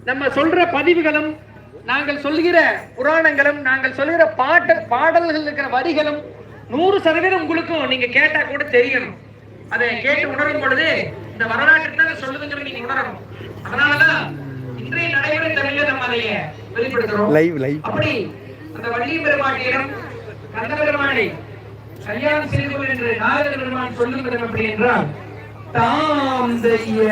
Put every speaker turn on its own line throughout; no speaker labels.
நம்ம சொல்ற பதிவுகளும், நாங்கள் சொல்கிற புராணங்களும், நாங்கள் சொல்கிற பாடல்கள் இருக்கிற வரிகளும் 100% உங்களுக்கும் நீங்க கேட்டா கூட தெரியணும். அதை கேட்டு உணரும் பொழுது இந்த வரலாற்று தான் சொல்லுதுங்கிறது நீங்க உணரணும். அதனாலதான் இன்றைய நடைமுறை தமிழ்ல நம்ம அதை வெளிப்படுத்துறோம். அப்படி அந்த வள்ளி பெருமாட்டியிடம் கந்த பெருமானை கல்யாணம் செய்து கொள் என்று நாரத பெருமான் சொல்லும் விதம் எப்படி என்றால், தாம் செய்ய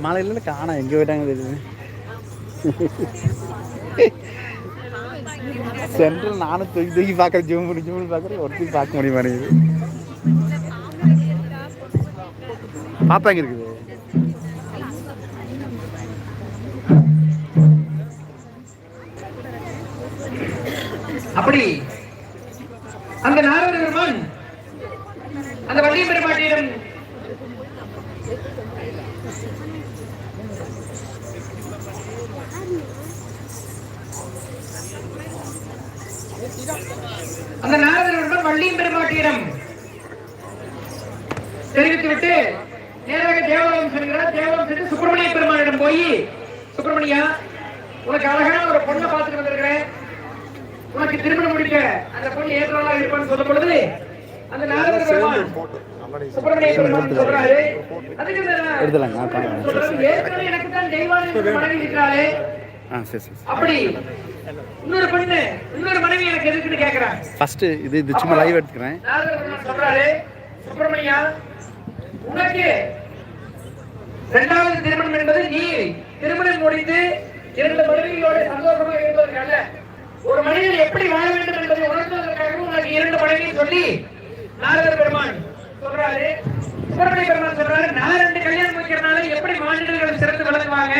மாலையில காணா எங்க போயிட்டாங்க தெரியுது. சென்ட்ரல் நானும் தூக்கி தூக்கி பார்க்குறேன், ஜூம் பண்ணி பார்க்குறேன், ஒருத்தையும் பார்க்க முடிய மாட்டேங்குது. பாப்பாங்க இருக்குது.
அப்படி அந்த நாரத பெருமான் அந்த வள்ளி பெருமாட்டியிடம் அந்த நாரதர் வள்ளியின் பெருமாட்டியிடம் தெரிவித்துவிட்டு நேராக தேவலோகம் செல்கிறார். தேவலோகம் சென்று சுப்பிரமணிய பெருமானிடம் போய், சுப்பிரமணியா, உனக்கு அழகான ஒரு பொண்ணை பார்த்துட்டு வந்திருக்கிறேன், உனக்கு திருமணம் முடிக்க அந்த பொண்ணு ஏற்றவளா இருப்பான்னு சொல்லும் பொழுது அந்த நாரதர் பெருமான் சுப்பிரமணிய பெருமான் சொல்றாரு, அதுக்கு ஏற்கனவே எனக்கு தான் தெய்வான மனைவி இருக்கிறாளே, அப்படி இன்னொரு பொண்ணு இன்னொரு மனைவி எனக்கு எதுக்குன்னு கேக்குறாங்க.
ஃபர்ஸ்ட் இது சும்மா லைவ் எடுத்துக்கிறேன்.
சொல்றாரு, சுப்பிரமணியா, உனக்கு இரண்டாவது திருமணம் என்பது நீ திருமணம் முடித்து 2 மனைவிகளோட சந்தோஷமாக இருப்பதற்கு அல்ல, ஒரு மனிதன் எப்படி வாழ வேண்டும் என்பதை உணர்த்துவதற்காகவும் உனக்கு 2 மனைவி சொல்லி நாரதர் பெருமான் சொல்றாரு. சுப்பிரமணிய பெருமான் சொல்றாரு, நான் 2 கல்யாணம் முடிக்கிறதுனால எப்படி மாநிலங்கள் சிறந்து விளங்குவாங்க?